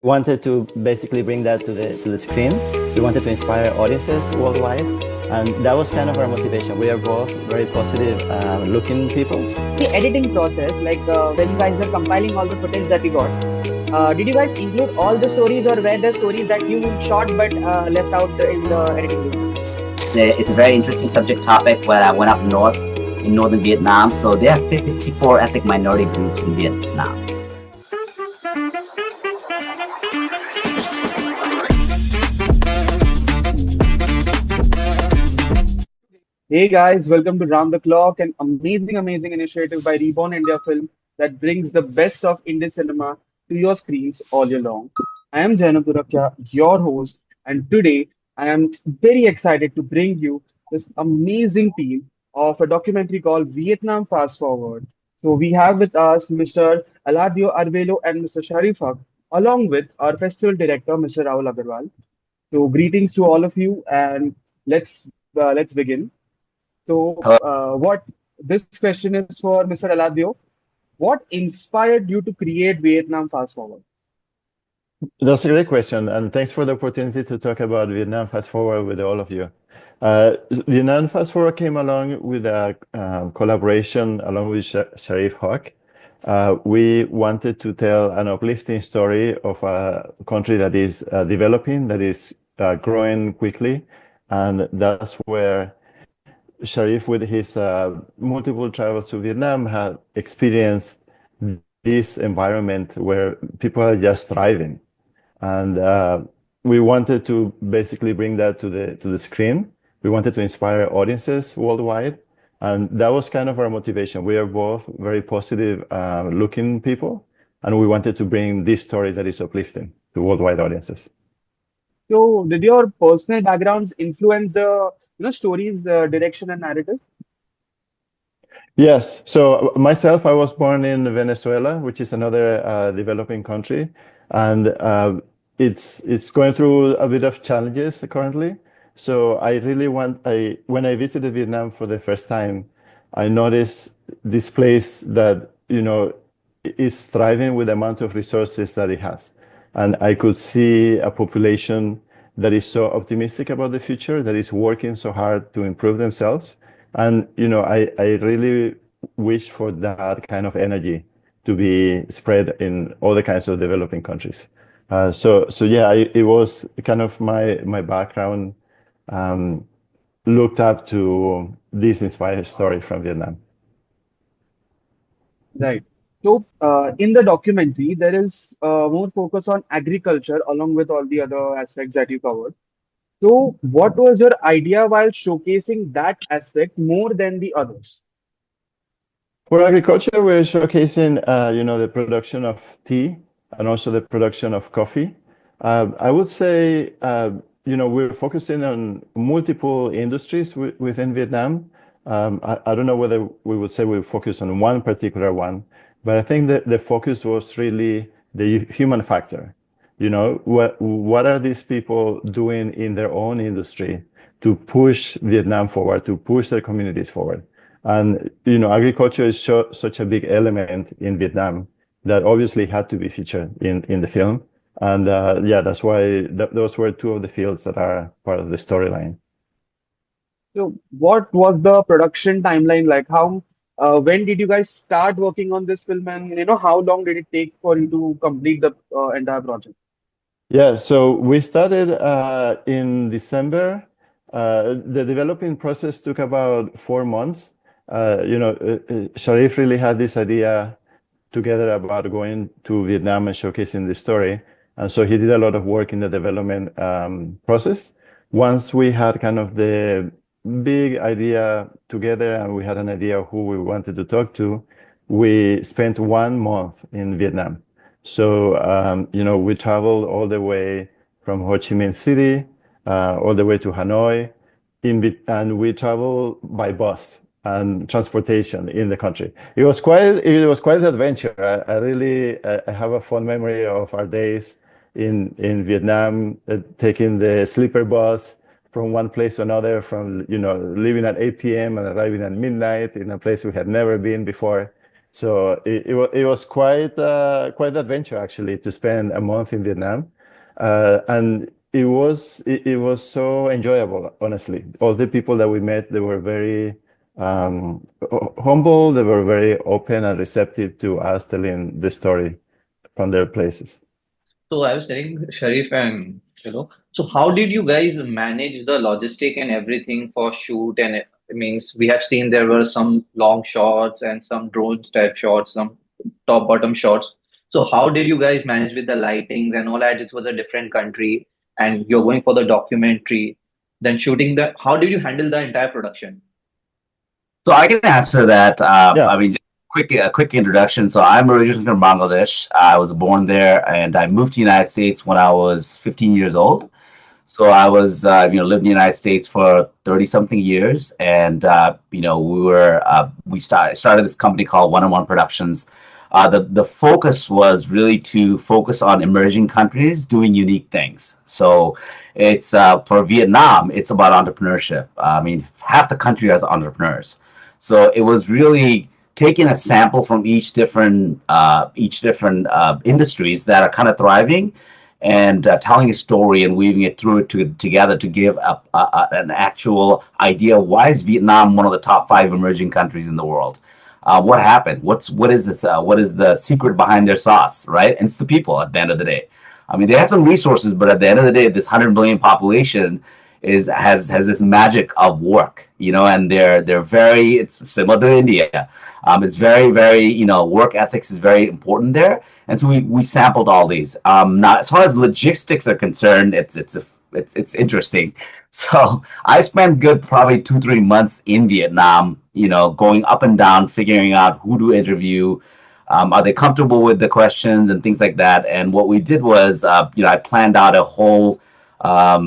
wanted to basically bring that to the screen. We wanted to inspire audiences worldwide, and that was kind of our motivation. We are both very positive looking people. The editing process, when you guys were compiling all the footage that you got, did you guys include all the stories or were there stories that you shot but left out in the editing room? It's a very interesting subject topic. Where I went up north in northern Vietnam, so there are 54 ethnic minority groups in Vietnam. Hey guys, welcome to Round the Clock, an amazing initiative by Reborn India Film that brings the best of indie cinema to your screens all year long. I am Jainam Turakya, your host, and today I am very excited to bring you this amazing team of a documentary called Vietnam Fast Forward. So we have with us Mr. Aladio Arvelo and Mr. Sharif Haq, along with our festival director, Mr. Rahul Agarwal. So greetings to all of you, and let's begin. So, Hello. what this question is for Mr. Eladio. What inspired you to create Vietnam Fast Forward? That's a great question, and thanks for the opportunity to talk about Vietnam Fast Forward with all of you. Vietnam Fast Forward came along with a collaboration along with Sharif Haq. We wanted to tell an uplifting story of a country that is developing, that is growing quickly, and that's where Sharif, with his multiple travels to Vietnam, had experienced this environment where people are just thriving, and we wanted to basically bring that to the screen. We wanted to inspire audiences worldwide, and that was kind of our motivation. We are both very positive looking people, and we wanted to bring this story that is uplifting to worldwide audiences. So, did your personal backgrounds influence the stories, direction, and narrative? Yes. So myself, I was born in Venezuela, which is another developing country, and it's going through a bit of challenges currently. So I really when I visited Vietnam for the first time, I noticed this place that, is thriving with the amount of resources that it has. And I could see a population that is so optimistic about the future, that is working so hard to improve themselves. And, I really wish for that kind of energy to be spread in all the kinds of developing countries. So yeah, it was kind of my background, um, looked up to this inspired story from Vietnam. Right. So, in the documentary, there is more focus on agriculture along with all the other aspects that you covered. So, what was your idea while showcasing that aspect more than the others? For agriculture, we're showcasing, the production of tea and also the production of coffee. I would say, we're focusing on multiple industries within Vietnam. I don't know whether we would say we focus on one particular one, but I think that the focus was really the human factor. What are these people doing in their own industry to push Vietnam forward, to push their communities forward? And agriculture is such a big element in Vietnam that obviously had to be featured in the film. And yeah, that's why those were two of the fields that are part of the storyline. So, what was the production timeline like? When did you guys start working on this film, and how long did it take for you to complete the entire project? Yeah, so we started in December. The developing process took about 4 months. Sharif really had this idea together about going to Vietnam and showcasing the story. And so he did a lot of work in the development process. Once we had kind of the big idea together and we had an idea of who we wanted to talk to, we spent 1 month in Vietnam. So, we traveled all the way from Ho Chi Minh City, all the way to Hanoi, and we traveled by bus and transportation in the country. It was quite an adventure. I really I have a fond memory of our days in Vietnam, taking the sleeper bus from one place to another, from leaving at 8 p.m. and arriving at midnight in a place we had never been before. So it was quite adventure actually to spend a month in Vietnam, and it was so enjoyable. Honestly, all the people that we met, they were very humble. They were very open and receptive to us telling the story from their places. So I was telling Sharif and so how did you guys manage the logistic and everything for shoot? And it means we have seen there were some long shots and some drone type shots, some top bottom shots. So how did you guys manage with the lightings and all that? This was a different country, and you're going for the documentary, then shooting the. How did you handle the entire production? So I can answer that. Yeah. I mean, just a quick introduction. So I'm originally from Bangladesh. I was born there, and I moved to the United States when I was 15 years old. So I was, lived in the United States for 30 something years, and we started this company called One on One Productions. The focus was really to focus on emerging countries doing unique things. So it's for Vietnam, it's about entrepreneurship. I mean, half the country has entrepreneurs. So it was really taking a sample from each different industries that are kind of thriving, and telling a story and weaving it together to give an actual idea of why is Vietnam one of the top 5 emerging countries in the world. What happened? What is this? What is the secret behind their sauce? Right? And it's the people at the end of the day. I mean, they have some resources, but at the end of the day, this 100 million population has this magic of work, and they're very. It's similar to India. It's very, very, work ethics is very important there, and so we sampled all these. Now, as far as logistics are concerned, it's interesting. So I spent good probably 2-3 months in Vietnam, going up and down, figuring out who to interview. Are they comfortable with the questions and things like that? And what we did was, I planned out a whole, a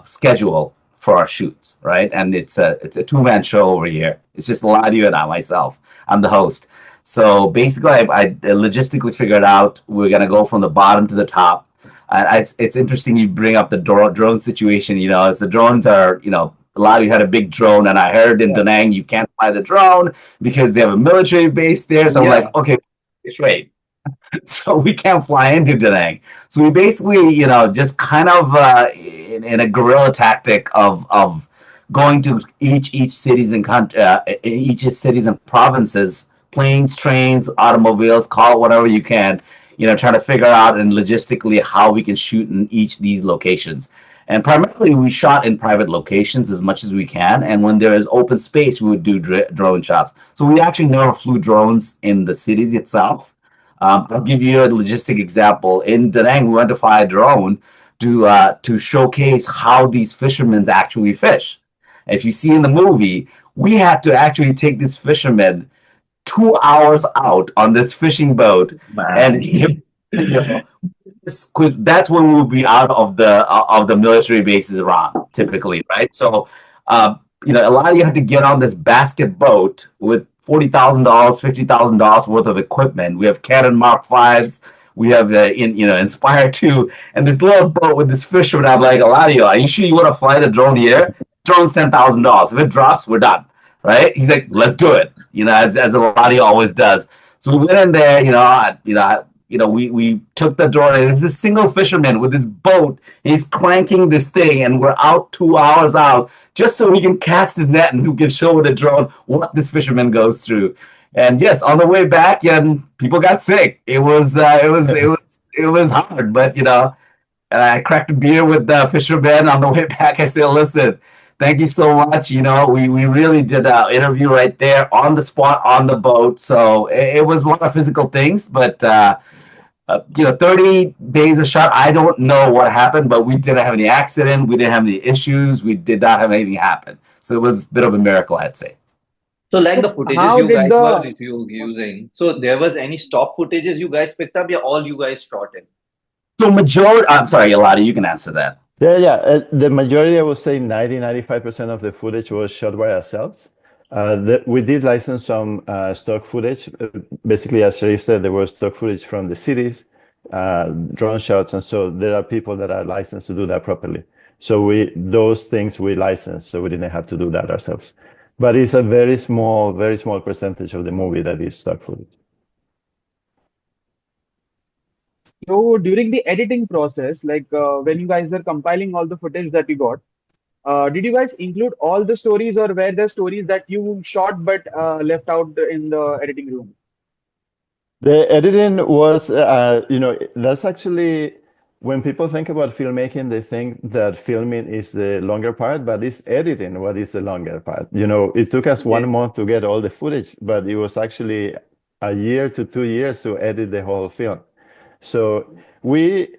schedule for our shoots, right? And it's a 2-man show over here. It's just Eladio and I myself. I'm the host. So basically, I logistically figured out we're gonna go from the bottom to the top. And it's interesting you bring up the drone situation. As the drones are, Eladio had a big drone, and I heard in Da Nang you can't fly the drone because they have a military base there. So I'm like, okay, it's right. So we can't fly into Da Nang. So we basically, just kind of in a guerrilla tactic of going to each cities and provinces, planes, trains, automobiles, call it whatever you can, trying to figure out and logistically how we can shoot in each of these locations. And primarily, we shot in private locations as much as we can. And when there is open space, we would do drone shots. So we actually never flew drones in the cities itself. I'll give you a logistic example. In Da Nang, we went to fly a drone to showcase how these fishermen actually fish. If you see in the movie, we had to actually take this fisherman 2 hours out on this fishing boat, and that's when we'll be out of the military bases around typically, right? So, a lot of you have to get on this basket boat with $40,000, $50,000 worth of equipment. We have Canon Mark Fives. We have Inspire 2, and this little boat with this fisherman. I'm like, Eladio, are you sure you want to fly the drone here? Drone's $10,000. If it drops, we're done, right? He's like, let's do it. As Eladio always does. So we went in there. We took the drone, and it's a single fisherman with his boat. He's cranking this thing, and we're out 2 hours out just so we can cast his net and we can show with the drone what this fisherman goes through. And yes, on the way back, people got sick. It was hard, but I cracked a beer with the fisherman on the way back. I said, listen, thank you so much. We really did an interview right there on the spot on the boat. So it was a lot of physical things, but 30 days of shot. I don't know what happened, but we didn't have any accident. We didn't have any issues. We did not have anything happen. So it was a bit of a miracle, I'd say. So like the footages you guys were using. So there was any stock footages you guys picked up, or all you guys shot in? So I'm sorry, Eladio, you can answer that. Yeah. The majority, I would say 95% of the footage was shot by ourselves. We did license some stock footage. Basically, as Sharif said, there was stock footage from the cities, drone shots, and so there are people that are licensed to do that properly. So those things we licensed, so we didn't have to do that ourselves. but it's a very small percentage of the movie that is stock footage. So during the editing process, like when you guys were compiling all the footage that you got, did you guys include all the stories, or were there stories that you shot but left out in the editing room? The editing was, that's actually when people think about filmmaking, they think that filming is the longer part, but it's editing what is the longer part. It took us 1 month to get all the footage, but it was actually a year to 2 years to edit the whole film. So we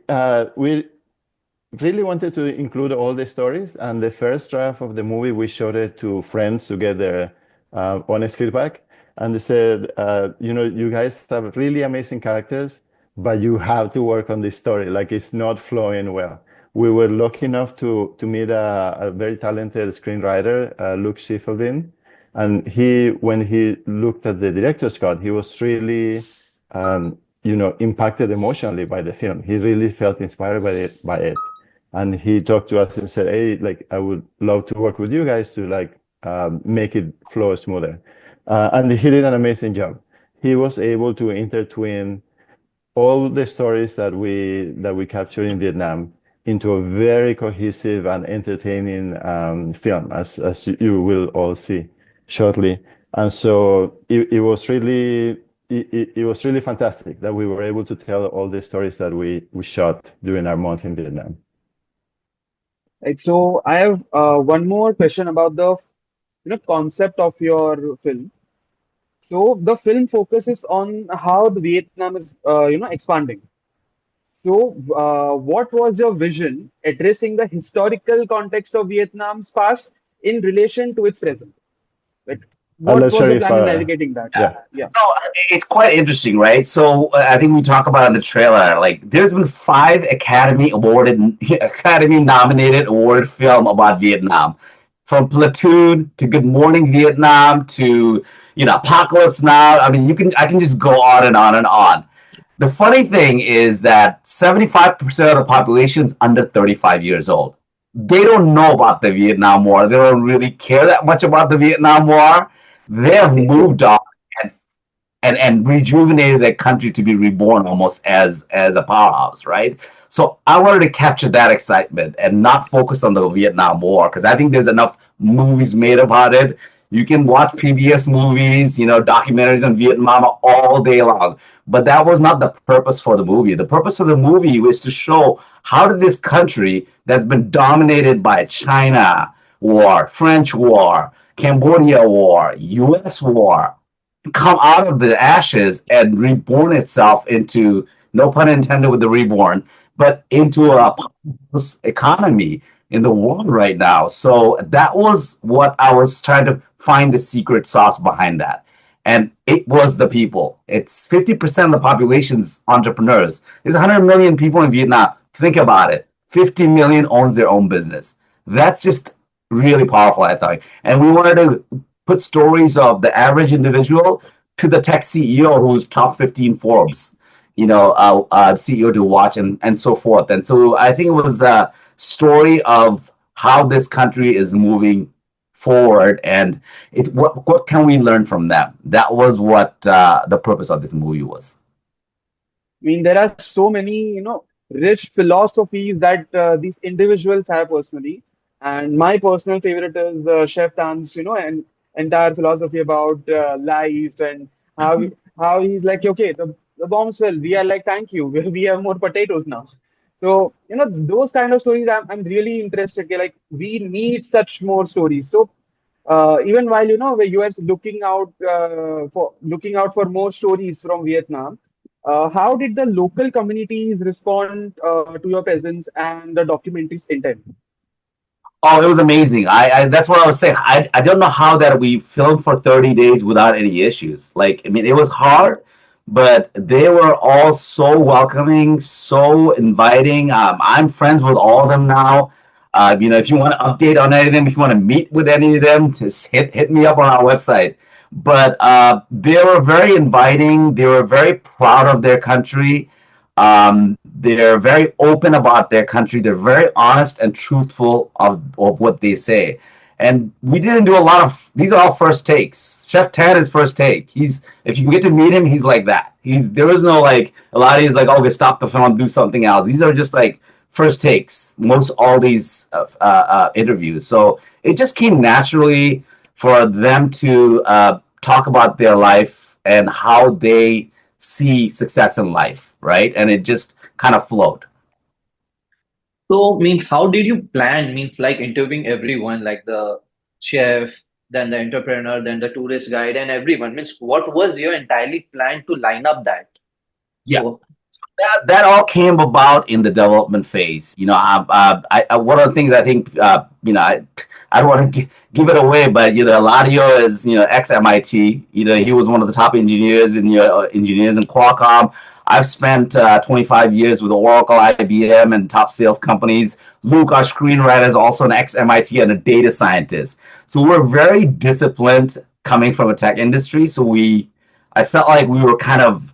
really wanted to include all the stories, and the first draft of the movie we showed it to friends to get their honest feedback, and they said, you guys have really amazing characters, but you have to work on this story, like it's not flowing well. We were lucky enough to meet a very talented screenwriter, Luke Schiffelbein, and when he looked at the director's cut, he was really impacted emotionally by the film. He really felt inspired by it. And he talked to us and said, hey, like, I would love to work with you guys to make it flow smoother. And he did an amazing job. He was able to intertwine all the stories that we captured in Vietnam into a very cohesive and entertaining film, as you will all see shortly. And so it was really fantastic that we were able to tell all the stories that we shot during our month in Vietnam. Right. So I have one more question about the concept of your film. So the film focuses on how the Vietnam is expanding. So what was your vision addressing the historical context of Vietnam's past in relation to its present? Like, I'll what let was the Sharif, plan in navigating that? yeah. Yeah. So it's quite interesting, right? So I think we talk about in the trailer, like there's been 5 Academy nominated awarded film about Vietnam, from Platoon to Good Morning Vietnam to Apocalypse Now. I mean, I can just go on and on and on. The funny thing is that 75% of the population is under 35 years old. They don't know about the Vietnam War. They don't really care that much about the Vietnam War. They have moved on and rejuvenated their country to be reborn almost as a powerhouse, right? So I wanted to capture that excitement and not focus on the Vietnam War, because I think there's enough movies made about it. You can watch PBS movies, documentaries on Vietnam all day long. But that was not the purpose for the movie. The purpose of the movie was to show how did this country that's been dominated by China war, French war, Cambodia war, US war, come out of the ashes and reborn itself into, no pun intended with the reborn, but into a economy in the world right now. So that was what I was trying to find, the secret sauce behind that. And it was the people. It's 50% of the population's entrepreneurs. There's 100 million people in Vietnam. Think about it. 50 million owns their own business. That's just really powerful, I thought. And we wanted to put stories of the average individual to the tech CEO who's top 15 Forbes, CEO to watch and so forth. And so I think it was a story of how this country is moving forward, and what can we learn from them. That was what the purpose of this movie was. I mean, there are so many, rich philosophies that these individuals have personally. And my personal favorite is Chef Tan's, and entire philosophy about life, and how he's like, okay, the bombs fell. We are like, thank you. We have more potatoes now. So, those kind of stories I'm really interested. Okay, like, we need such more stories. So, even while where you are looking out for more stories from Vietnam, how did the local communities respond to your presence and the documentary's intent? Oh, it was amazing. I that's what I was saying. I don't know how that we filmed for 30 days without any issues. Like, I mean, it was hard, but they were all so welcoming, so inviting. I'm friends with all of them now. If you want to update on any of them, if you want to meet with any of them, just hit me up on our website. But they were very inviting. They were very proud of their country. They're very open about their country. They're very honest and truthful of what they say. And we didn't do a lot of, these are all first takes. Chef Tan is first take. If you get to meet him, he's like that. There is no like, a lot of these like, okay, stop the film, do something else. These are just like first takes, most all these interviews. So it just came naturally for them to talk about their life and how they see success in life, right? And it just kind of flowed. So, means how did you plan? Means like interviewing everyone, like the chef, then the entrepreneur, then the tourist guide, and everyone. Means what was your entirely plan to line up that? Yeah. So, That all came about in the development phase. One of the things I think, I don't want to give it away, but Eladio is ex MIT. He was one of the top engineers in Qualcomm. I've spent 25 years with Oracle, IBM, and top sales companies. Luke, our screenwriter, is also an ex MIT and a data scientist. So we're very disciplined coming from a tech industry. So I felt like we were kind of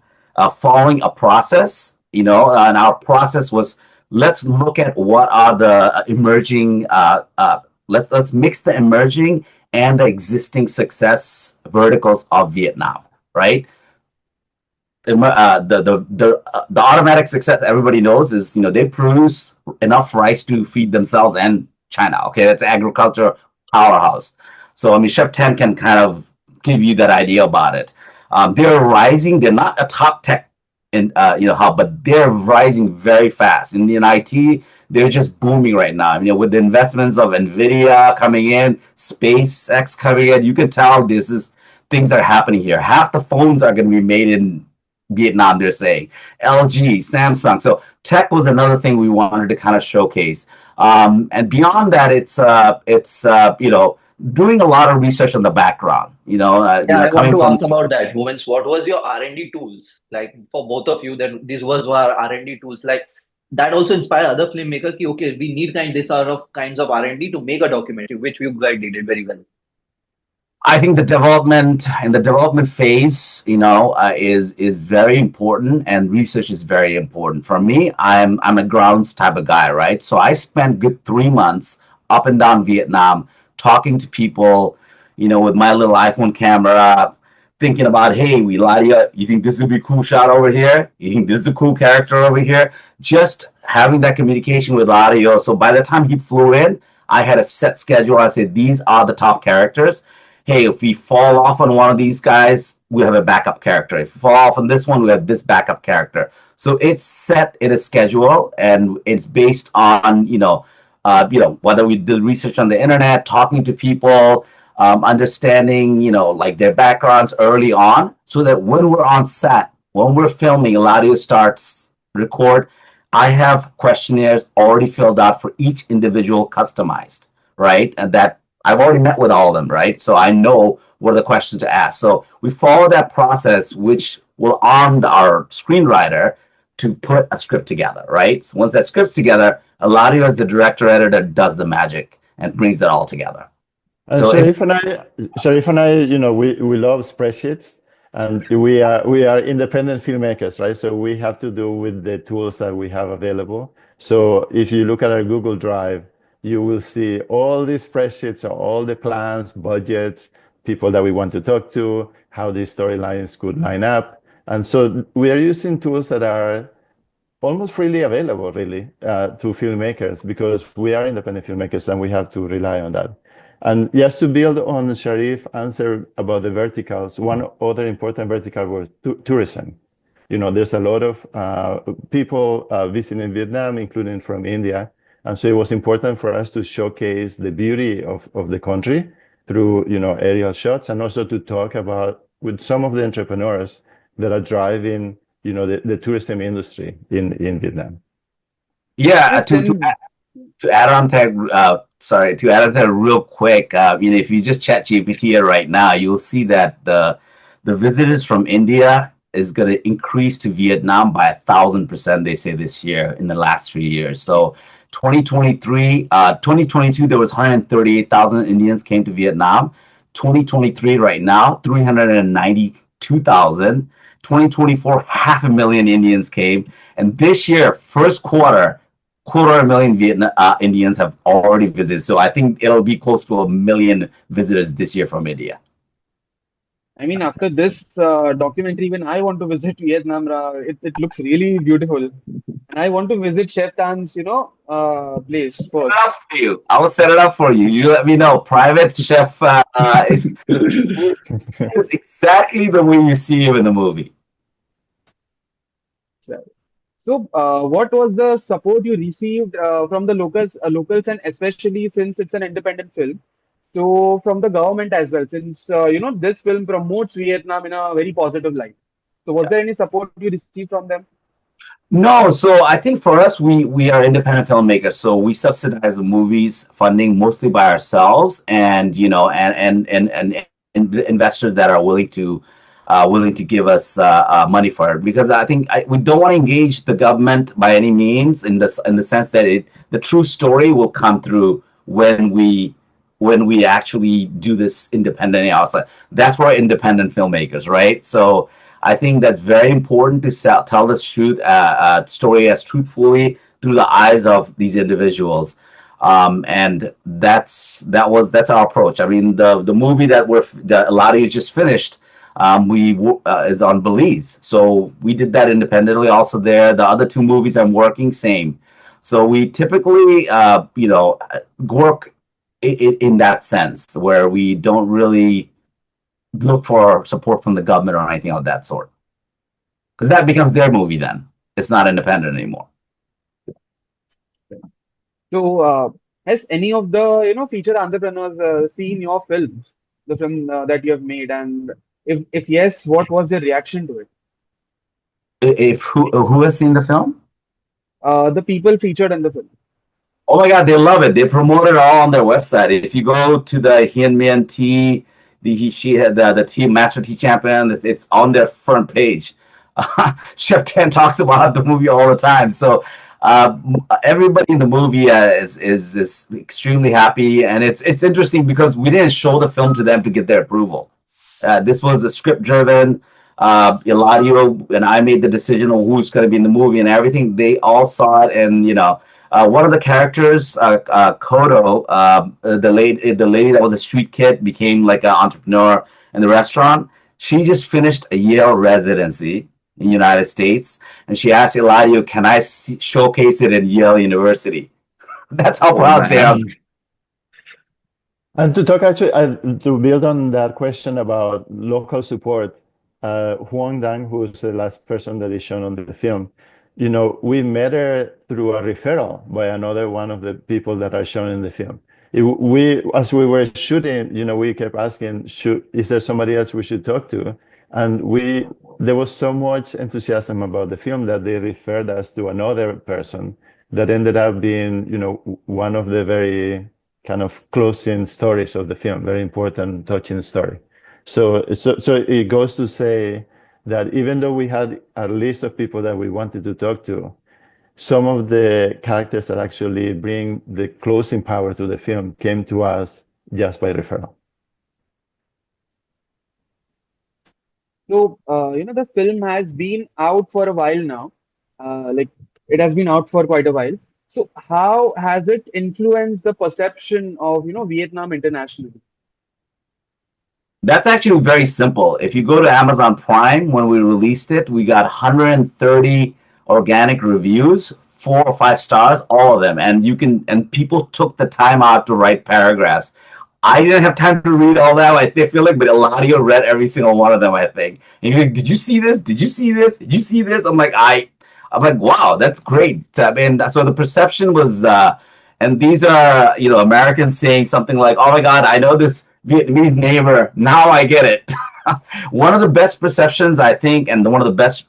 following a process, and our process was, let's look at what are the emerging, let's mix the emerging and the existing success verticals of Vietnam, right? The automatic success everybody knows is, they produce enough rice to feed themselves and China. Okay, that's agriculture powerhouse. So I mean, Chef Tan can kind of give you that idea about it. They're rising. They're not a top tech hub, but they're rising very fast. In the IT, they're just booming right now. With the investments of Nvidia coming in, SpaceX coming in, you can tell things are happening here. Half the phones are going to be made in Vietnam, they're saying. LG, Samsung. So tech was another thing we wanted to kind of showcase. And beyond that, it's doing a lot of research on the background. I want to ask about that. Moments, what was your R&D tools like for both of you? That these was our R&D tools. Like that also inspired other filmmakers. Okay, we need this sort of kinds of R&D to make a documentary, which you guys did it very well. I think the development phase, is very important, and research is very important. For me, I'm a grounds type of guy, right? So I spent good 3 months up and down Vietnam talking to people, with my little iPhone camera, thinking about, hey, Ladia, you think this would be a cool shot over here? You think this is a cool character over here? Just having that communication with Ladio. So by the time he flew in, I had a set schedule. I said, these are the top characters. Hey, if we fall off on one of these guys, we have a backup character. If we fall off on this one, we have this backup character. So it's set in a schedule, and it's based on, whether we did research on the internet, talking to people, understanding, like their backgrounds early on, so that when we're on set, when we're filming, Eladio starts record, I have questionnaires already filled out for each individual, customized, right? And that I've already met with all of them, right? So I know what are the questions to ask. So we follow that process, which will arm our screenwriter to put a script together, right? So once that script's together, Eladio is the director editor, does the magic and brings it all together. So Sharif and I, we love spreadsheets, and we are independent filmmakers, right? So we have to do with the tools that we have available. So if you look at our Google Drive, you will see all these spreadsheets, all the plans, budgets, people that we want to talk to, how these storylines could line up. And so we are using tools that are almost freely available, really, to filmmakers, because we are independent filmmakers and we have to rely on that. And just to build on Sharif's answer about the verticals, one other important vertical was tourism. There's a lot of people visiting Vietnam, including from India. And so it was important for us to showcase the beauty of the country through, aerial shots, and also to talk about with some of the entrepreneurs that are driving, the tourism industry in Vietnam. Yeah, to add on that real quick, if you just chat GPT it right now, you'll see that the visitors from India is going to increase to Vietnam by 1,000%, they say, this year in the last 3 years. So 2022, there was 138,000 Indians came to Vietnam. 2023 right now, 392,000. 2024, 500,000 Indians came. And this year, first quarter, 250,000 Indians have already visited. So I think it'll be close to 1 million visitors this year from India. I mean, after this documentary, even I want to visit Vietnam. It looks really beautiful, and I want to visit Chef Tan's, place Set it first. up for you. I will set it up for you. You let me know. Private chef is exactly the way you see him in the movie. So, what was the support you received from the locals, and especially since it's an independent film, so from the government as well, since this film promotes Vietnam in a very positive light. So, was there any support you received from them? No, so I think for us, we are independent filmmakers, so we subsidize the movies funding mostly by ourselves, and and investors that are willing to give us money for it. Because I think we don't want to engage the government by any means in the sense that the true story will come through when we actually do this independently outside. That's why independent filmmakers, right? So I think that's very important to tell the story as truthfully through the eyes of these individuals, and that's our approach. I mean, the movie that Eladio just finished, we is on Belize, so we did that independently. Also, the other two movies I'm working, same. So we typically, work in that sense where we don't really look for support from the government or anything of that sort, because that becomes their movie then. It's not independent anymore. So, has any of the feature entrepreneurs seen your films, the film that you have made, and if yes, what was their reaction to it? If who has seen the film? The people featured in the film. Oh my God, they love it. They promote it all on their website. If you go to the Hien Mian Tea, she had the tea master tea champion. It's on their front page. Chef Tan talks about the movie all the time. So everybody in the movie is extremely happy, and it's interesting because we didn't show the film to them to get their approval. This was a script driven. Eladio and I made the decision on who's going to be in the movie and everything. They all saw it, and one of the characters, Kodo, the lady that was a street kid, became like an entrepreneur in the restaurant. She just finished a Yale residency in the United States, and she asked Eladio, "Can I showcase it at Yale University?" That's how proud they are. And to talk actually, to build on that question about local support, Huang Dang, who's the last person that is shown on the film, we met her through a referral by another one of the people that are shown in the film. As we were shooting, we kept asking, is there somebody else we should talk to? And there was so much enthusiasm about the film that they referred us to another person that ended up being, one of the very kind of closing stories of the film, very important, touching story. So it goes to say that even though we had a list of people that we wanted to talk to, some of the characters that actually bring the closing power to the film came to us just by referral. So, the film has been out for a while now. Like it has been out for quite a while. So, how has it influenced the perception of, Vietnam internationally? That's actually very simple. If you go to Amazon Prime, when we released it, we got 130 organic reviews, 4 or 5 stars, all of them. And people took the time out to write paragraphs. I didn't have time to read all that. I feel like, but Eladio read every single one of them, I think. And he's like, "Did you see this? Did you see this? Did you see this?" I'm like, wow, that's great. I mean, so the perception was, and these are, Americans saying something like, "Oh my God, I know this Vietnamese neighbor. Now I get it." One of the best perceptions, I think, and one of the best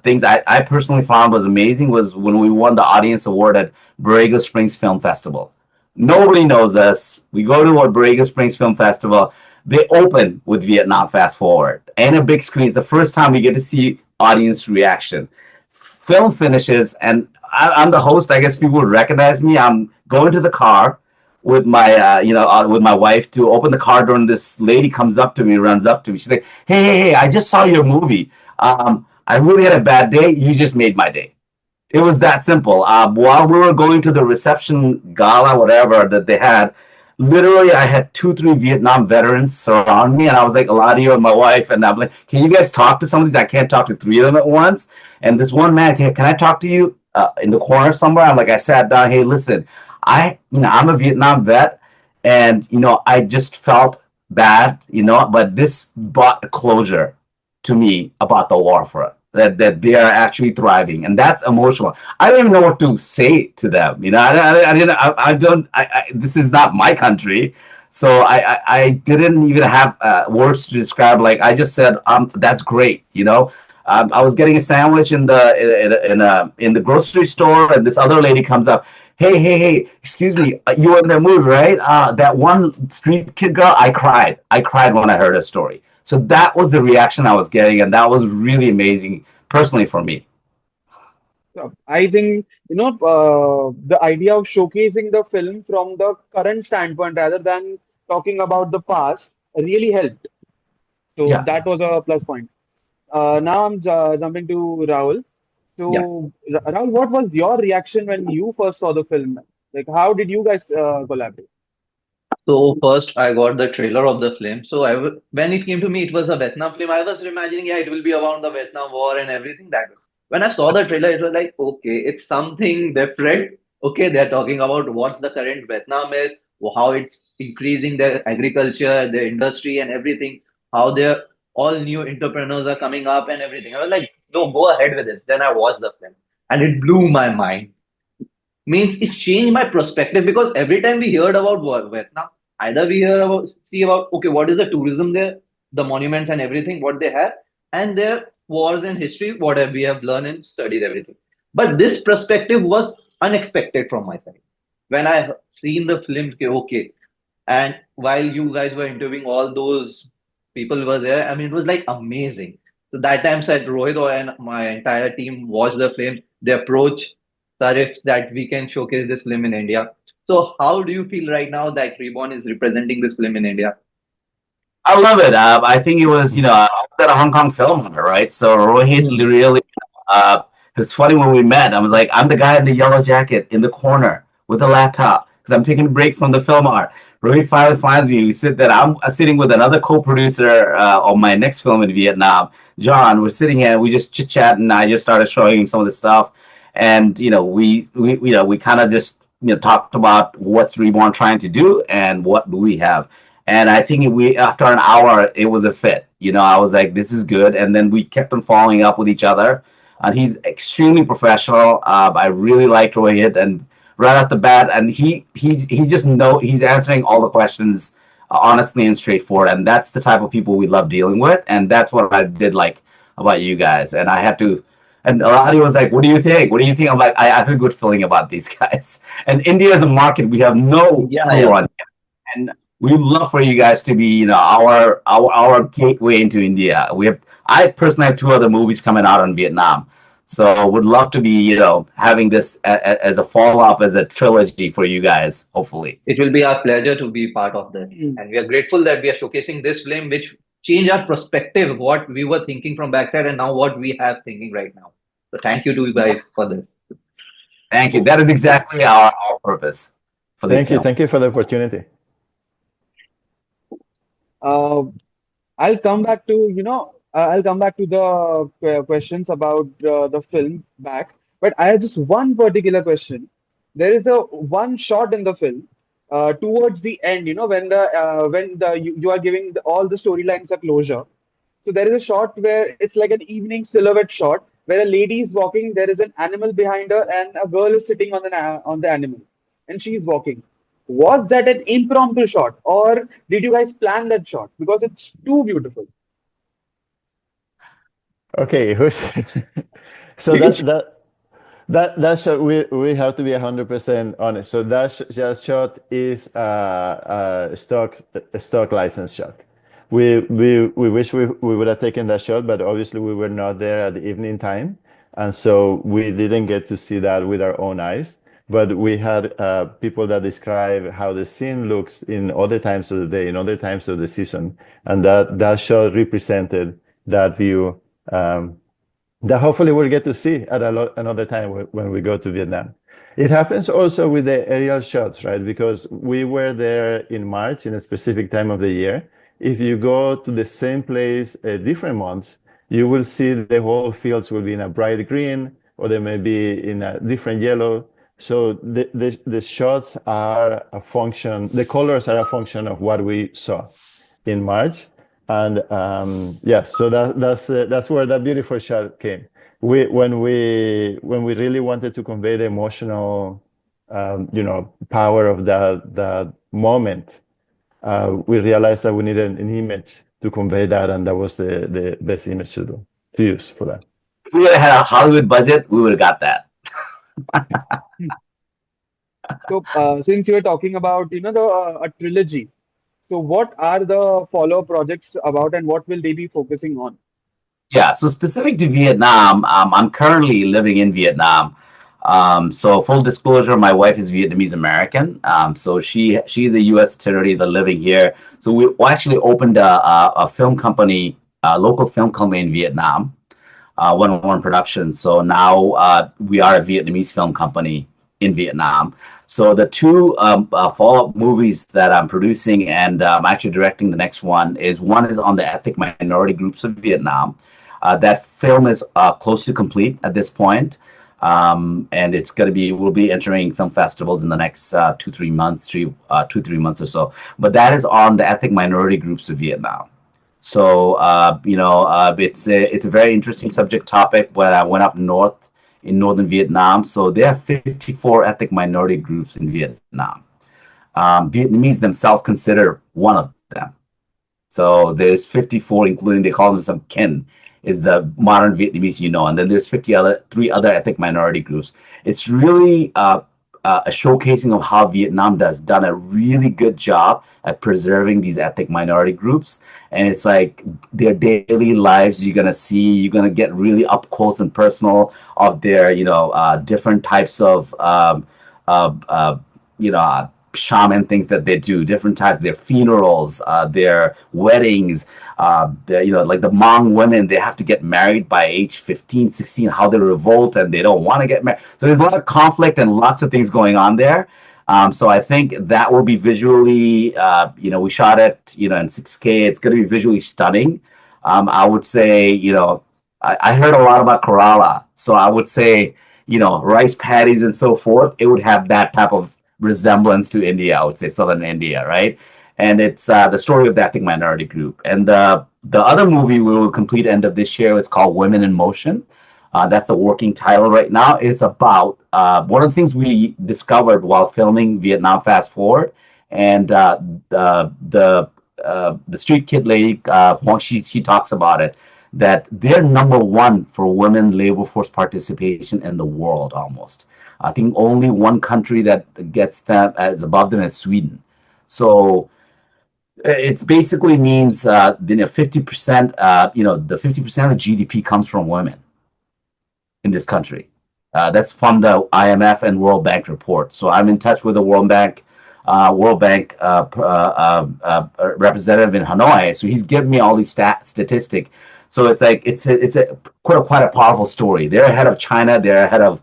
things I personally found was amazing was when we won the audience award at Borrego Springs Film Festival. Nobody knows us. We go to a Borrego Springs Film Festival. They open with Vietnam Fast Forward and a big screen. It's the first time we get to see audience reaction. Film finishes, and I'm the host. I guess people would recognize me. I'm going to the car with my, with my wife to open the car door, and this lady comes up to me, runs up to me. She's like, "Hey, I just saw your movie. I really had a bad day. You just made my day." It was that simple. While we were going to the reception gala, whatever that they had, literally I had 2, 3 Vietnam veterans surround me, and I was like, Eladio and my wife, and I'm like, can you guys talk to some of these? I can't talk to 3 of them at once. And this one man, can I talk to you in the corner somewhere? I'm like, I sat down. Hey, listen, I'm a Vietnam vet, and I just felt bad, but this brought closure to me about the warfare. That they are actually thriving, and that's emotional. I don't even know what to say to them. I don't. This is not my country, so I didn't even have words to describe. Like I just said, that's great. I was getting a sandwich in the grocery store, and this other lady comes up. Hey, excuse me, you were in that movie, right? That one street kid girl, I cried. I cried when I heard her story. So that was the reaction I was getting, and that was really amazing, personally for me. So I think, the idea of showcasing the film from the current standpoint rather than talking about the past really helped. So Yeah. that was a plus point. Now I'm jumping to Rahul. Yeah. So, Rahul, what was your reaction when you first saw the film? Like, how did you guys collaborate? So first, I got the trailer of the film. So when it came to me, it was a Vietnam film. I was imagining, yeah, it will be around the Vietnam War and everything that. When I saw the trailer, it was like, okay, it's something different. Okay, they're talking about what's the current Vietnam is, how it's increasing their agriculture, their industry, and everything. How they're all new entrepreneurs are coming up and everything. I was like, no, go ahead with it. Then I watched the film, and it blew my mind. Means it changed my perspective because every time we heard about Vietnam, either we hear about see about okay, what is the tourism there, the monuments and everything, what they have, and their wars and history, what we have learned and studied everything. But this perspective was unexpected from my side. When I seen the film, okay, and while you guys were interviewing all those people were there, I mean, it was like amazing. So that time said Rohit and my entire team watched the film. They approach Sarif that we can showcase this film in India. So how do you feel right now that Reborn is representing this film in India? I love it. I think it was, I was at a Hong Kong film hunter, right? So Rohit Hmm. really, it's funny when we met. I was like, I'm the guy in the yellow jacket in the corner with the laptop because I'm taking a break from the film art. Rohit finally finds me. We sit there. I'm sitting with another co-producer on my next film in Vietnam, John. We're sitting here. We just chit chat, and I just started showing him some of the stuff. And we kind of just talked about what's Reborn trying to do and what do we have. And I think we after an hour it was a fit. I was like, this is good. And then we kept on following up with each other. And he's extremely professional. I really liked Rohit, and right off the bat, and he just he's answering all the questions honestly and straightforward. And that's the type of people we love dealing with. And that's what I did like about you guys. And I had to. And Aladi was like, "What do you think? What do you think?" I'm like, "I have a good feeling about these guys." And India is a market we have no Yeah, clue yeah. on, and we'd love for you guys to be, our gateway into India. I personally have 2 other movies coming out on Vietnam, so would love to be, having this as a follow up, as a trilogy for you guys. Hopefully, It will be our pleasure to be part of this. Mm. And we are grateful that we are showcasing this film, which changed our perspective, what we were thinking from backside and now what we have thinking right now. So thank you to you guys for this. thank you. That is exactly our purpose for this Thank you. film. Thank you for the opportunity. Uh, I'll come back to the questions about the film back. But I have just one particular question. There is a one shot in the film towards the end, when you are giving all the storylines a closure. So there is a shot where it's like an evening silhouette shot where a lady is walking. There is an animal behind her, and a girl is sitting on the animal, and she is walking. Was that an impromptu shot, or did you guys plan that shot? Because it's too beautiful. Okay, who's so that shot, we have to be 100% honest. So that shot is a stock license shot. We wish we would have taken that shot, but obviously we were not there at the evening time, and so we didn't get to see that with our own eyes. But we had people that describe how the scene looks in other times of the day, in other times of the season, and that shot represented that view. that hopefully we'll get to see at another time when we go to Vietnam. It happens also with the aerial shots, right? Because we were there in March in a specific time of the year. If you go to the same place at different months, you will see the whole fields will be in a bright green or they may be in a different yellow. So the shots are a function, the colors are a function of what we saw in March. And yes, so that's where that beautiful shot came. When we really wanted to convey the emotional, power of that moment, we realized that we needed an image to convey that, and that was the best image to use for that. If we would have had a Hollywood budget, we would have got that. So, since you were talking about, a trilogy, so what are the follow-up projects about, and what will they be focusing on? Yeah, so specific to Vietnam, I'm currently living in Vietnam. So full disclosure, my wife is Vietnamese American. So she's a U.S. citizen living here. So we actually opened a film company, a local film company in Vietnam, 101 Productions. So now we are a Vietnamese film company in Vietnam. So the two follow-up movies that I'm producing and I'm actually directing the next one is on the ethnic minority groups of Vietnam. That film is close to complete at this point. And we'll be entering film festivals in the next 2-3 months, 2-3 months or so. But that is on the ethnic minority groups of Vietnam. So it's a very interesting subject topic. When I went up north in northern Vietnam, so there are 54 ethnic minority groups in Vietnam. Vietnamese themselves consider one of them. So there's 54, including they call them some kin, is the modern Vietnamese, and then there's three other ethnic minority groups. It's really a showcasing of how Vietnam done a really good job at preserving these ethnic minority groups. And it's like their daily lives you're gonna get really up close and personal of their, different types of shaman things that they do, different types, their funerals, their weddings, like the Hmong women, they have to get married by age 15, 16, how they revolt and they don't want to get married. So there's a lot of conflict and lots of things going on there. So I think that will be visually, we shot it, in 6K. It's going to be visually stunning. I would say, I heard a lot about Kerala. So I would say, rice paddies and so forth, it would have that type of resemblance to India, I would say southern India, right? And it's the story of the ethnic minority group. And the other movie we will complete end of this year is called Women in Motion. That's the working title right now. It's about one of the things we discovered while filming Vietnam Fast Forward, and the street kid lady, Huang, she talks about it, that they're number one for women labor force participation in the world almost. I think only one country that gets that as above them is Sweden. So it basically means 50%. The 50% of GDP comes from women in this country. That's from the IMF and World Bank report. So I'm in touch with the World Bank representative in Hanoi. So he's giving me all these statistics. So it's like it's quite a powerful story. They're ahead of China. They're ahead of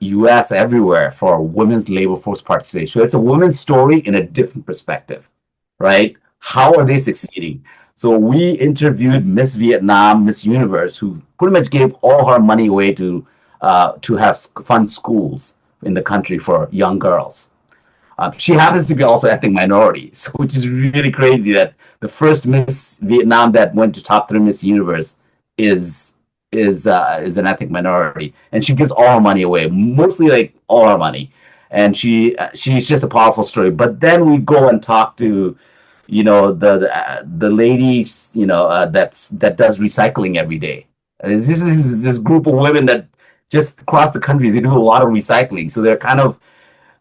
U.S. everywhere for women's labor force participation. So it's a women's story in a different perspective, right? How are they succeeding? So we interviewed Miss Vietnam, Miss Universe, who pretty much gave all her money away to fund schools in the country for young girls. She happens to be also ethnic minority, so which is really crazy that the first Miss Vietnam that went to top 3 Miss Universe is an ethnic minority, and she gives all her money away, mostly like all her money, and she's just a powerful story. But then we go and talk to, the ladies, that does recycling every day. And this group of women that just across the country, they do a lot of recycling, so they're kind of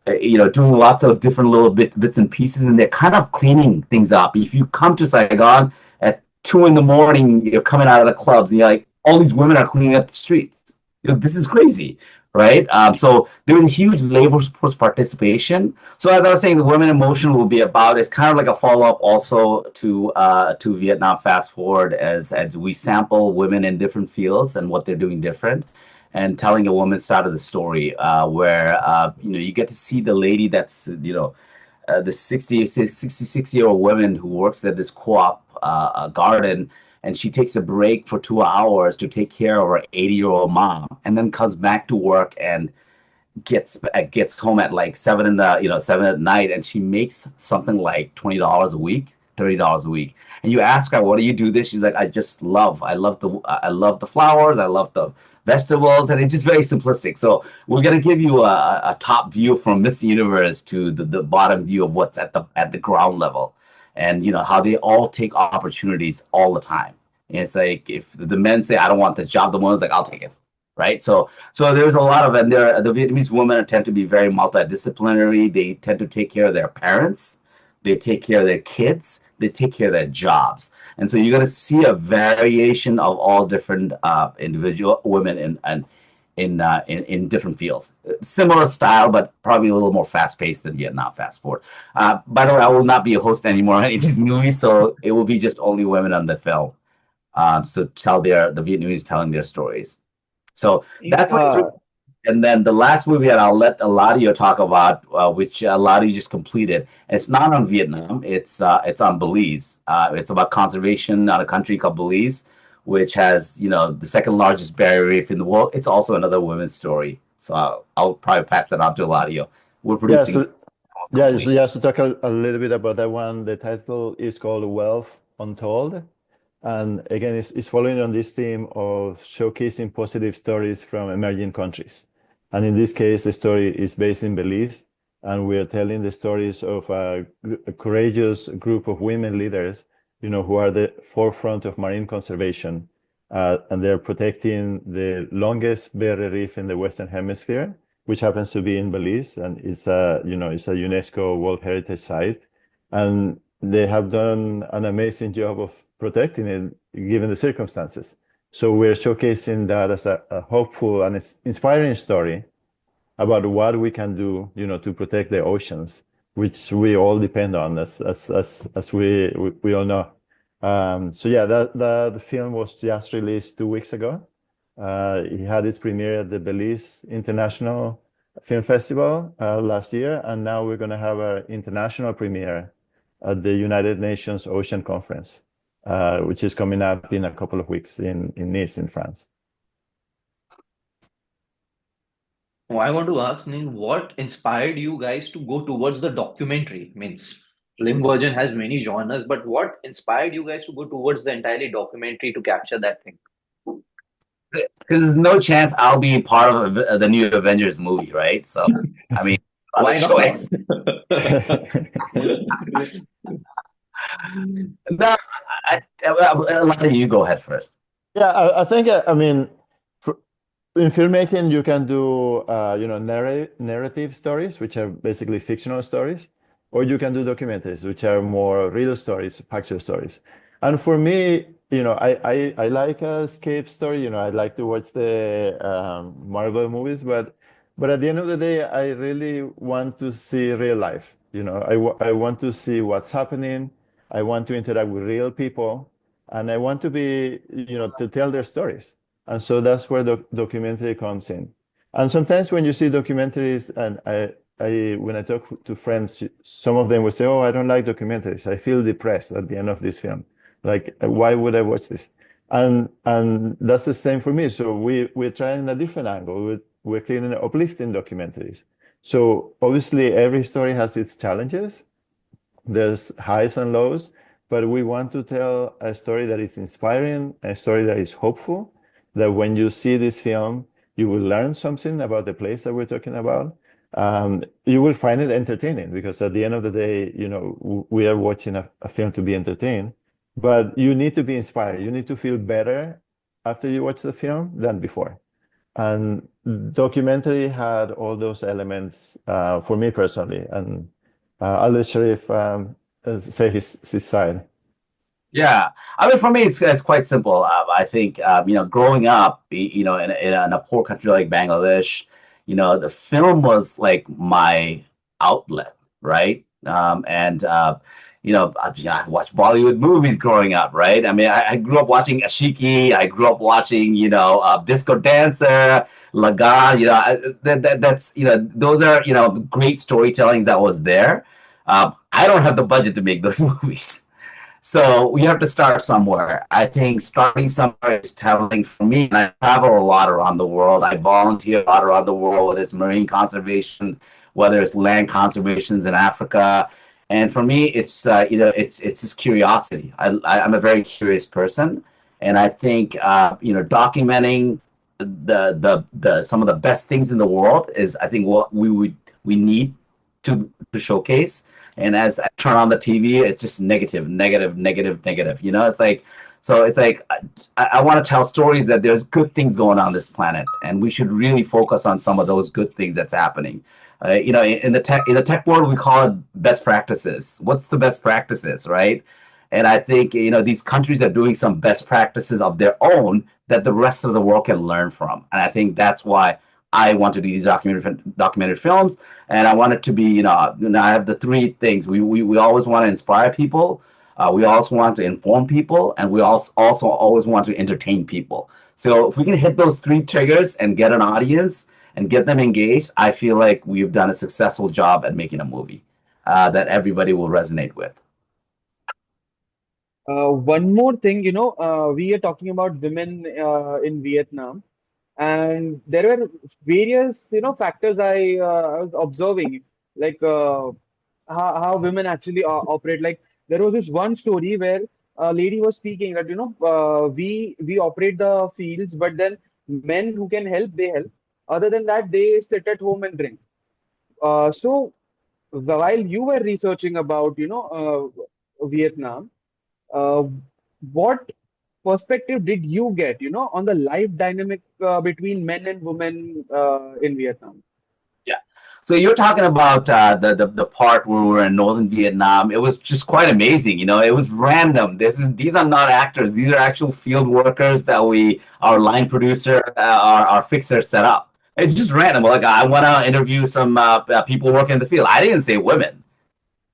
doing lots of different little bits and pieces, and they're kind of cleaning things up. If you come to Saigon at 2 a.m, you're coming out of the clubs, and you're like, all these women are cleaning up the streets. This is crazy. right? So there was a huge labor force participation. So as I was saying, the Women in Motion will be about, it's kind of like a follow-up also to Vietnam Fast Forward, as we sample women in different fields and what they're doing different, and telling a woman's side of the story, where you get to see the lady that's the 66-year-old woman who works at this co-op garden, and she takes a break for 2 hours to take care of her 80-year-old mom, and then comes back to work and gets home at like 7 at night, and she makes something like $20 a week, $30 a week. And you ask her, "What do you do this?" She's like, I love the flowers, I love the vegetables, and it's just very simplistic. So we're gonna give you a top view from Miss Universe to the bottom view of what's at the ground level, and how they all take opportunities all the time. And it's like if the men say, "I don't want this job," the woman's like, "I'll take it." Right? So there's a lot of, and the Vietnamese women tend to be very multidisciplinary. They tend to take care of their parents, they take care of their kids, they take care of their jobs, and so you're going to see a variation of all different individual women in different fields. Similar style, but probably a little more fast paced than Vietnam Fast Forward. By the way, I will not be a host anymore on any of these movies, so it will be just only women on the film. So the Vietnamese telling their stories. So that's what it's. Uh, And then the last movie that I'll let Eladio talk about, which Eladio just completed. It's not on Vietnam. It's on Belize. It's about conservation on a country called Belize, which has the second largest barrier reef in the world. It's also another women's story. So I'll probably pass that on to Eladio. We're Yeah, producing. so It's yeah, complete. so just to talk a little bit about that one, the title is called Wealth Untold. And again, it's following on this theme of showcasing positive stories from emerging countries. And in this case, the story is based in Belize, and we're telling the stories of a courageous group of women leaders, who are the forefront of marine conservation, and they're protecting the longest barrier reef in the Western Hemisphere, which happens to be in Belize, and it's a UNESCO World Heritage Site, and they have done an amazing job of protecting it given the circumstances. So we're showcasing that as a hopeful and inspiring story about what we can do, to protect the oceans, which we all depend on, as we all know. So yeah, that film was just released 2 weeks ago. It had its premiere at the Belize International Film Festival last year, and now we're going to have our international premiere at the United Nations Ocean Conference, which is coming up in a couple of weeks in Nice, in France. Oh, I want to ask, Neil, what inspired you guys to go towards the documentary? Means film version has many genres, but what inspired you guys to go towards the entirely documentary to capture that thing? Because there's no chance I'll be part of the new Avengers movie, right? So I mean, other Why not? choice. No, a lot of you go ahead first. Yeah, I think, I mean, in filmmaking, you can do, narrative stories, which are basically fictional stories, or you can do documentaries, which are more real stories, factual stories. And for me, I like a escape story. I like to watch the Marvel movies, but at the end of the day, I really want to see real life. I want to see what's happening. I want to interact with real people, and I want to be, to tell their stories. And so that's where the documentary comes in. And sometimes when you see documentaries, and when I talk to friends, some of them will say, "Oh, I don't like documentaries. I feel depressed at the end of this film. Like, why would I watch this?" And that's the same for me. So we're trying a different angle. We're creating uplifting documentaries. So obviously every story has its challenges. There's highs and lows, but we want to tell a story that is inspiring, a story that is hopeful, that when you see this film, you will learn something about the place that we're talking about. You will find it entertaining, because at the end of the day, we are watching a film to be entertained, but you need to be inspired. You need to feel better after you watch the film than before. And documentary had all those elements for me personally. And I'll let Sharif say his side. Yeah, I mean, for me, it's quite simple. I think growing up, in a poor country like Bangladesh, the film was like my outlet, right? I've watched Bollywood movies growing up, right? I mean, I grew up watching Ashiki. I grew up watching, Disco Dancer, Laga. That's, those are, great storytelling that was there. I don't have the budget to make those movies. So we have to start somewhere. I think starting somewhere is traveling for me. And I travel a lot around the world. I volunteer a lot around the world, whether it's marine conservation, whether it's land conservations in Africa. And for me, it's just curiosity. I'm a very curious person, and I think documenting the some of the best things in the world is, I think, what we need to showcase. And as I turn on the TV, it's just negative, negative, negative, negative. It's like, so it's like, I want to tell stories that there's good things going on this planet, and we should really focus on some of those good things that's happening. In the tech world, we call it best practices. What's the best practices, right? And I think these countries are doing some best practices of their own that the rest of the world can learn from. And I think that's why I want to do these documentary films, and I want it to be, I have the three things. We always want to inspire people, we also want to inform people, and we also always want to entertain people. So if we can hit those three triggers and get an audience and get them engaged, I feel like we've done a successful job at making a movie that everybody will resonate with. One more thing, we are talking about women in Vietnam, and there were various, factors I was observing, like how women actually operate. Like there was this one story where a lady was speaking that we operate the fields, but then men who can help, they help. Other than that, they sit at home and drink. So while you were researching about Vietnam, uh, what perspective did you get, on the life dynamic between men and women in Vietnam? Yeah. So you're talking about the part where we're in northern Vietnam. It was just quite amazing. It was random. These are not actors. These are actual field workers that our line producer, our fixer set up. It's just random. Like, I want to interview some people working in the field. I didn't say women.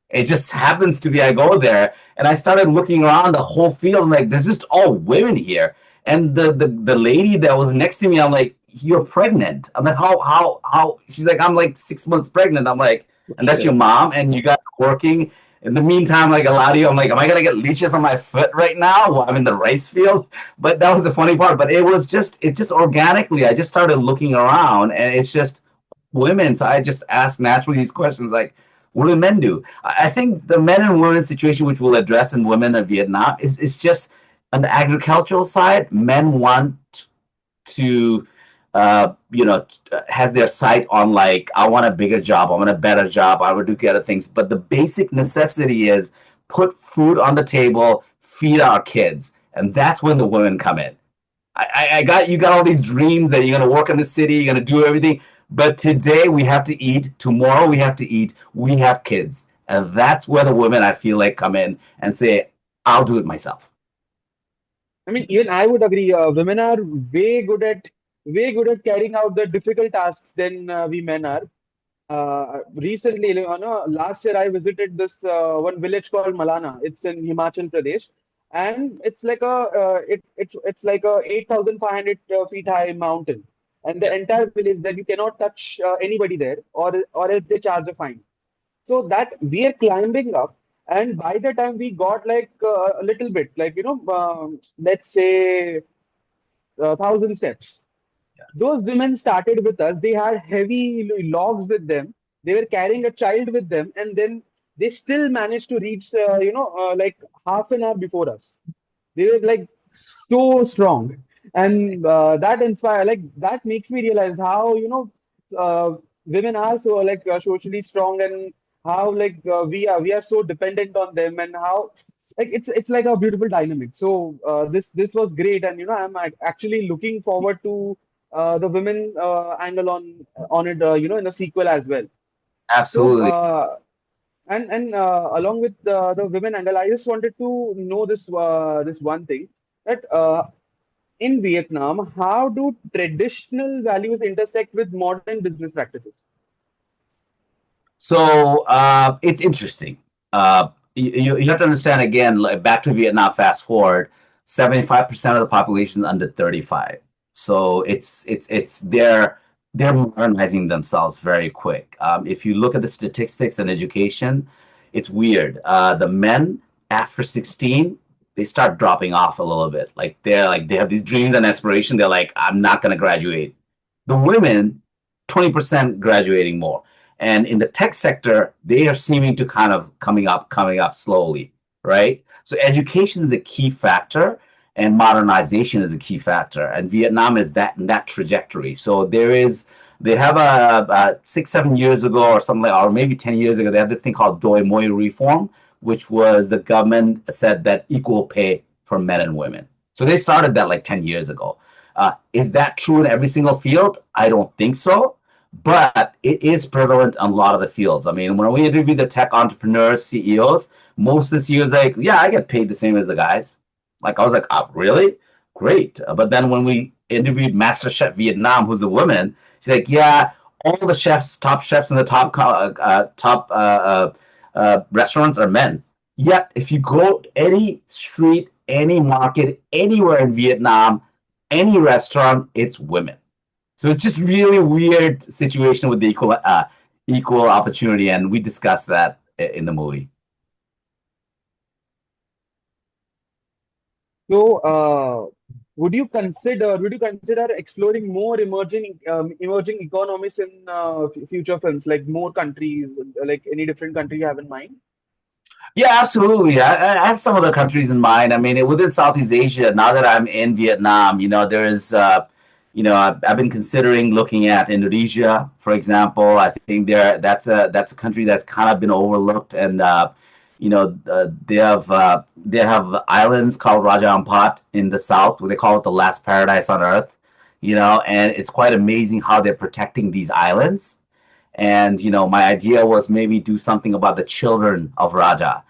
It just happens to be, I go there and I started looking around the whole field. Like, there's just all women here. And the lady that was next to me, I'm like, you're pregnant. I'm like, how? She's like, I'm like 6 months pregnant. I'm like, and that's your mom, and you got working. In the meantime, like, a lot of you, I'm like, am I gonna get leeches on my foot right now while I'm in the rice field? But that was the funny part. But it just organically, I just started looking around, and it's just women. So I just asked naturally these questions, like, what do men do? I think the men and women situation, which we'll address in women in Vietnam, is just on the agricultural side. Men want to, has their sight on, like, I want a bigger job, I want a better job, I want to do other things. But the basic necessity is put food on the table, feed our kids, and that's when the women come in. You got all these dreams that you're going to work in the city, you're going to do everything. But today we have to eat. Tomorrow we have to eat. We have kids. And that's where the women, I feel like, come in and say, I'll do it myself. I mean, even I would agree. Women are way good at carrying out the difficult tasks than we men are. Recently, last year I visited this one village called Malana. It's in Himachal Pradesh, and it's like a 8,500 feet high mountain, and the Yes. entire village that you cannot touch anybody there, or else they charge a fine. So that we are climbing up, and by the time we got like a little bit, like let's say 1,000 steps, those women started with us. They had heavy logs with them. They were carrying a child with them, and then they still managed to reach, like half an hour before us. They were like so strong, and that inspire, like that makes me realize how women are so like socially strong, and how like we are so dependent on them, and how like it's like a beautiful dynamic. So this was great, and I'm actually looking forward to the women angle on it, in a sequel as well. So Absolutely. and along with the women angle, I just wanted to know this one thing, that in Vietnam, how do traditional values intersect with modern business practices? So it's interesting. You have to understand again, like back to Vietnam, fast forward, 75% of the population is under 35. So it's they're modernizing themselves very quick. If you look at the statistics and education, it's weird. The men after 16, they start dropping off a little bit. Like they have these dreams and aspirations. They're like, I'm not gonna graduate. The women, 20% graduating more. And in the tech sector, they are seeming to kind of coming up slowly, right? So education is a key factor, and modernization is a key factor. And Vietnam is that trajectory. So they have a 6, 7 years ago or something like, or maybe 10 years ago, they had this thing called Doi Moi reform, which was the government said that equal pay for men and women. So they started that like 10 years ago. Is that true in every single field? I don't think so, but it is prevalent in a lot of the fields. I mean, when we interview the tech entrepreneurs, CEOs, most of the CEOs like, yeah, I get paid the same as the guys. Like I was like, oh, really? Great. But then when we interviewed Master Chef Vietnam, who's a woman, she's like, yeah, all the chefs, top chefs in the top restaurants are men. Yet, if you go any street, any market, anywhere in Vietnam, any restaurant, it's women. So it's just really weird situation with the equal opportunity, and we discussed that in the movie. So, would you consider exploring more emerging economies in future films, like more countries, like any different country you have in mind? Yeah, absolutely. I have some other countries in mind. I mean, within Southeast Asia, now that I'm in Vietnam, I've been considering looking at Indonesia, for example. I think that's a country that's kind of been overlooked, and they have islands called Raja Ampat in the south, where they call it the last paradise on earth. And it's quite amazing how they're protecting these islands. And my idea was maybe do something about the children of Raja.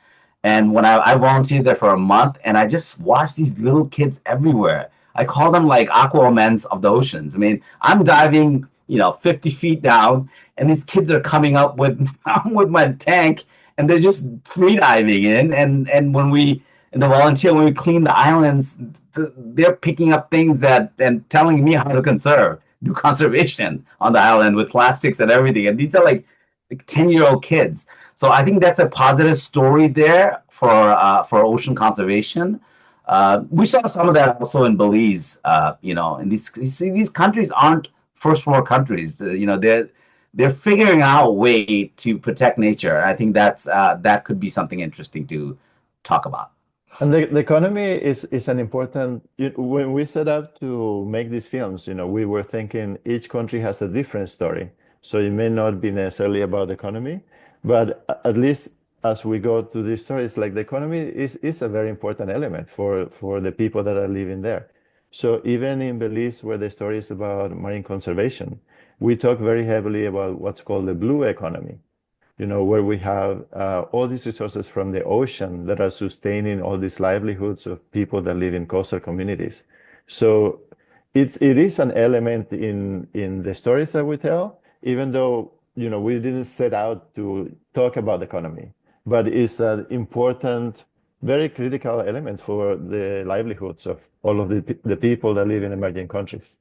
And when I volunteered there for a month, and I just watched these little kids everywhere. I call them like Aquamans of the oceans. I mean, I'm diving 50 feet down, and these kids are coming up with with my tank, and they're just free diving in. And when we clean the islands, they're picking up things that and telling me how to do conservation on the island with plastics and everything. And these are like 10-year-old kids. So I think that's a positive story there for ocean conservation. We saw some of that also in Belize. And these countries aren't first world countries. They're figuring out a way to protect nature. I think that could be something interesting to talk about. And the economy is an important, when we set up to make these films, we were thinking each country has a different story. So it may not be necessarily about the economy, but at least as we go to these stories, like the economy is a very important element for the people that are living there. So even in Belize, where the story is about marine conservation, we talk very heavily about what's called the blue economy, where we have all these resources from the ocean that are sustaining all these livelihoods of people that live in coastal communities. So it is an element in the stories that we tell, even though we didn't set out to talk about the economy, but it's an important, very critical element for the livelihoods of all of the people that live in emerging countries.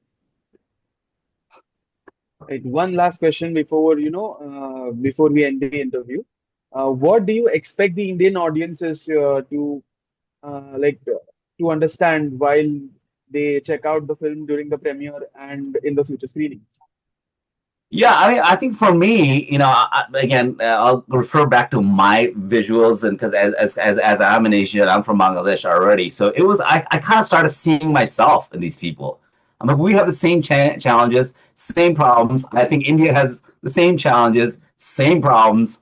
Right. One last question before we end the interview. What do you expect the Indian audiences to understand while they check out the film during the premiere and in the future screenings? Yeah, I mean, I think for me, again, I'll refer back to my visuals, and because as I'm an Asian, I'm from Bangladesh already, so I kind of started seeing myself in these people. I'm like, we have the same challenges, same problems. I think India has the same challenges, same problems.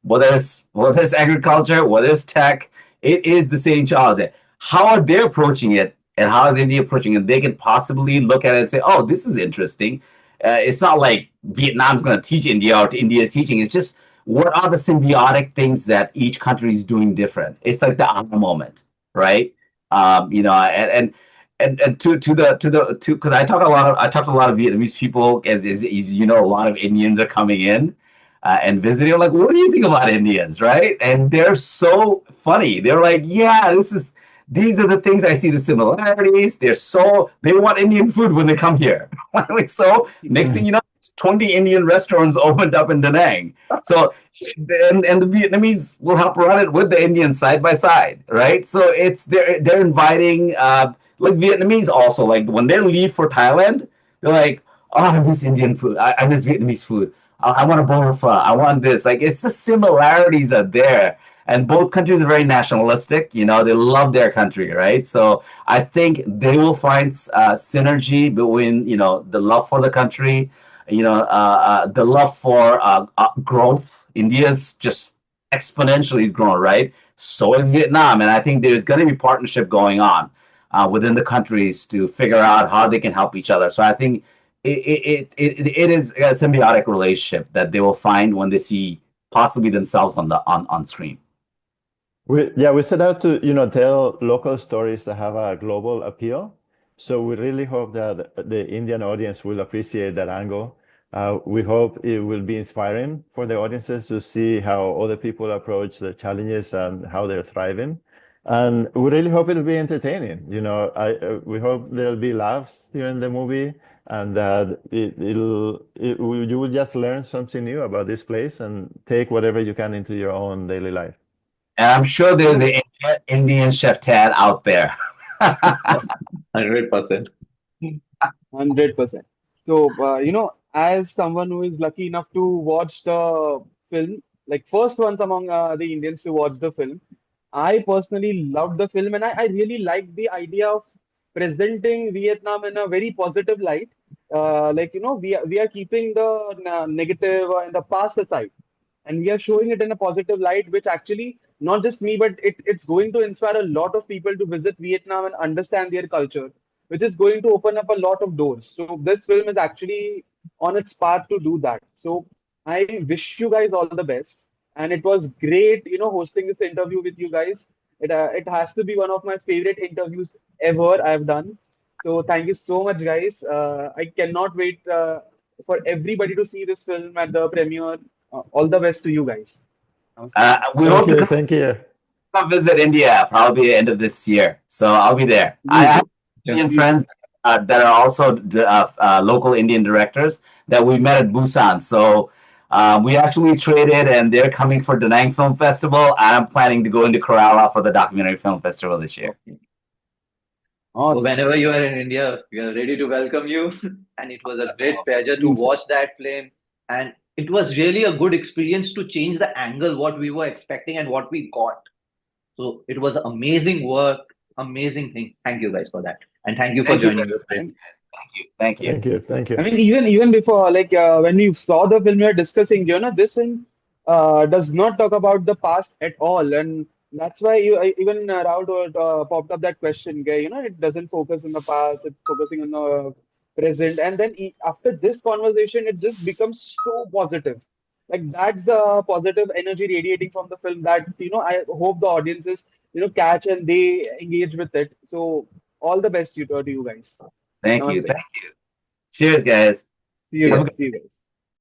Whether it's agriculture, whether it's tech, it is the same challenge. How are they approaching it, and how is India approaching it? They can possibly look at it and say, "Oh, this is interesting." It's not like Vietnam's going to teach India or India is teaching. It's just what are the symbiotic things that each country is doing different. It's like the aha moment, right? and to because I talk to a lot of Vietnamese people, as you know, a lot of Indians are coming in and visiting. I'm like, what do you think about Indians, right? And they're so funny. They're like, yeah, these are the things I see the similarities. They want Indian food when they come here. Like, so next thing you know, 20 Indian restaurants opened up in Da Nang. So and the Vietnamese will help run it with the Indians side by side, right? So they're inviting like Vietnamese also, like when they leave for Thailand, they're like, oh, I miss Indian food. I miss Vietnamese food. I want a bowl pho. I want this. Like it's the similarities are there. And both countries are very nationalistic. You know, they love their country, right? So I think they will find synergy between, you know, the love for the country, you know, the love for growth. India's just exponentially grown, right? So is Vietnam, and I think there's going to be partnership going on within the countries to figure out how they can help each other. So I think it is a symbiotic relationship that they will find when they see possibly themselves on screen. We set out to, you know, tell local stories that have a global appeal. So we really hope that the Indian audience will appreciate that angle. We hope it will be inspiring for the audiences to see how other people approach the challenges and how they're thriving. And we really hope it'll be entertaining. You know, we hope there'll be laughs during the movie, and that you will just learn something new about this place and take whatever you can into your own daily life. And I'm sure there's an Indian chef Tad out there. 100%. 100%. So, as someone who is lucky enough to watch the film, like first ones among the Indians to watch the film, I personally loved the film, and I really liked the idea of presenting Vietnam in a very positive light. We are keeping the negative and the past aside, and we are showing it in a positive light, which actually not just me, but it's going to inspire a lot of people to visit Vietnam and understand their culture, which is going to open up a lot of doors. So this film is actually on its path to do that. So I wish you guys all the best, and it was great, hosting this interview with you guys. It has to be one of my favorite interviews ever I've done. So thank you so much, guys. I cannot wait for everybody to see this film at the premiere. All the best to you guys. Namaste. We hope to Thank you. come visit India probably the end of this year. So I'll be there. You I have too. Indian You friends that are also local Indian directors that we met at Busan. So we actually traded, and they're coming for Da Nang Film Festival. And I'm planning to go into Kerala for the documentary film festival this year. Awesome. Whenever you are in India, we are ready to welcome you. And it was a great pleasure to watch that film. And it was really a good experience to change the angle, what we were expecting and what we got. So it was amazing work, amazing thing. Thank you guys for that. And thank you for Thank you. joining us. Thank you. Thank you. Thank you. I mean, even before, when we saw the film, we were discussing, this film does not talk about the past at all, and that's why even Rahul popped up that question. It doesn't focus on the past; it's focusing on the present. And then after this conversation, it just becomes so positive. Like that's the positive energy radiating from the film that I hope the audiences catch and they engage with it. So all the best to you guys. Thank you. Namaste. Thank you. Cheers, guys. See you Have a guys. See you guys.